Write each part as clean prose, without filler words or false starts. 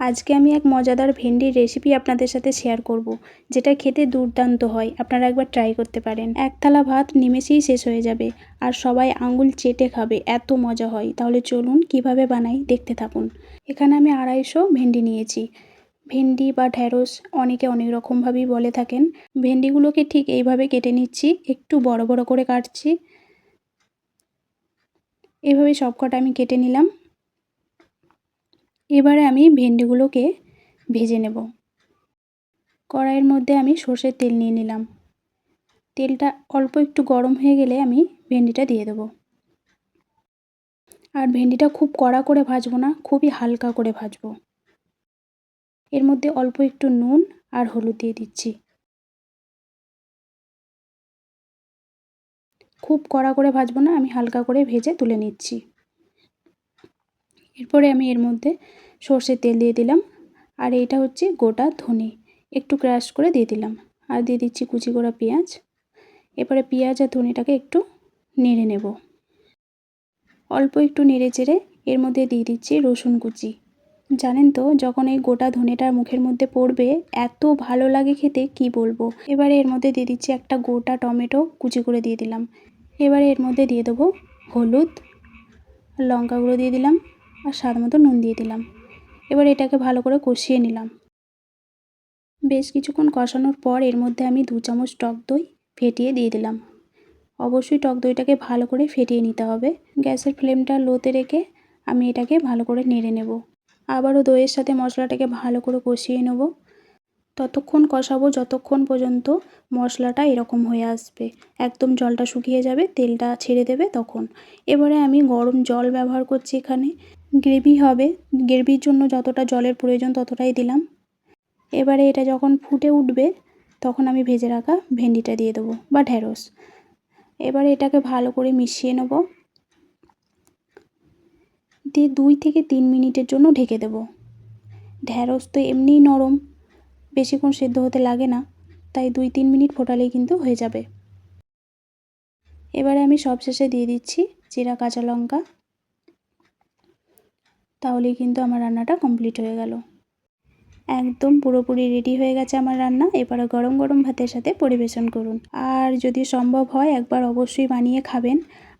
আজকে আমি এক মজাদার ভেন্ডির রেসিপি আপনাদের সাথে শেয়ার করব, যেটা খেতে দুর্দান্ত হয়। আপনারা একবার ট্রাই করতে পারেন। এক থালা ভাত নিমেষেই শেষ হয়ে যাবে আর সবাই আঙুল চেটে খাবে, এত মজা হয়। তাহলে চলুন কিভাবে বানাই দেখতে থাকুন। এখানে আমি 250 ভেন্ডি নিয়েছি। ভেন্ডি বা ঢ্যাঁড়স অনেকে অনেক রকমভাবেই বলে থাকেন। ভেন্ডিগুলোকে ঠিক এইভাবে কেটে নিচ্ছি, একটু বড় বড় করে কাটছি। এভাবে সবকটা আমি কেটে নিলাম। এবারে আমি ভেন্ডিগুলোকে ভেজে নেব। কড়াইয়ের মধ্যে আমি সর্ষের তেল নিয়ে নিলাম। তেলটা অল্প একটু গরম হয়ে গেলে আমি ভেন্ডিটা দিয়ে দেবো। আর ভেন্ডিটা খুব কড়া করে ভাজবো না, খুবই হালকা করে ভাজবো। এর মধ্যে অল্প একটু নুন আর হলুদ দিয়ে দিচ্ছি। খুব কড়া করে ভাজবো না, আমি হালকা করে ভেজে তুলে নিচ্ছি। এরপরে আমি এর মধ্যে সর্ষের তেল দিয়ে দিলাম। আর এইটা হচ্ছে গোটা ধনে, একটু ক্রাশ করে দিয়ে দিলাম। আর দিয়ে দিচ্ছি কুচি করা পেঁয়াজ। এরপরে পেঁয়াজ আর ধনেটাকে একটু নেড়ে নেব। অল্প একটু নেড়ে চেড়ে এর মধ্যে দিয়ে দিচ্ছি রসুন কুচি। জানেন তো, যখন এই গোটা ধনেটা মুখের মধ্যে পড়বে এত ভালো লাগে খেতে, কি বলবো। এবারে এর মধ্যে দিয়ে দিচ্ছি একটা গোটা টমেটো কুচি করে দিয়ে দিলাম। এবারে এর মধ্যে দিয়ে দেবো হলুদ, লঙ্কা গুঁড়ো দিয়ে দিলাম আর স্বাদ মতো নুন দিয়ে দিলাম। এবার এটাকে ভালো করে কষিয়ে নিলাম। বেশ কিছুক্ষণ কষানোর পর এর মধ্যে আমি 2 চামচ টক দই ফেটিয়ে দিয়ে দিলাম। অবশ্যই টক দইটাকে ভালো করে ফেটিয়ে নিতে হবে। গ্যাসের ফ্লেমটা লোতে রেখে আমি এটাকে ভালো করে নেড়ে নেব। আবারও দইয়ের সাথে মশলাটাকে ভালো করে কষিয়ে নেব। ততক্ষণ কষাবো যতক্ষণ পর্যন্ত মশলাটা এরকম হয়ে আসবে, একদম জলটা শুকিয়ে যাবে, তেলটা ছেড়ে দেবে তখন। এবারে আমি গরম জল ব্যবহার করছি। এখানে গ্রেভি হবে, গ্রেভির জন্য যতটা জলের প্রয়োজন ততটাই দিলাম। এবারে এটা যখন ফুটে উঠবে তখন আমি ভেজে রাখা ভেন্ডিটা দিয়ে দেবো বা ঢ্যাঁড়স। এবারে এটাকে ভালো করে মিশিয়ে নেব, দিয়ে 2 থেকে 3 মিনিটের জন্য ঢেকে দেব। ঢ্যাঁড়স তো এমনিই নরম, বেশিক্ষণ সেদ্ধ হতে লাগে না, তাই 2-3 মিনিট ফোটালেই কিন্তু হয়ে যাবে। এবারে আমি সবশেষে দিয়ে দিচ্ছি জিরা কাঁচা লঙ্কা। তাহলেই কিন্তু আমার রান্নাটা কমপ্লিট হয়ে গেল। একদম পুরোপুরি রেডি হয়ে গেছে আমার রান্না। এবারে গরম গরম ভাতের সাথে পরিবেশন করুন। আর যদি সম্ভব হয় একবার অবশ্যই বানিয়ে খাবেন।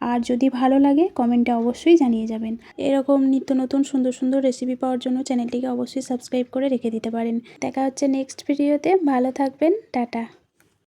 আর যদি ভালো লাগে কমেন্টে অবশ্যই জানিয়ে যাবেন। এরকম নিত্য নতুন সুন্দর সুন্দর রেসিপি পাওয়ার জন্য চ্যানেলটিকে অবশ্যই সাবস্ক্রাইব করে রেখে দিতে পারেন। দেখা হচ্ছে নেক্সট ভিডিওতে। ভালো থাকবেন, টাটা।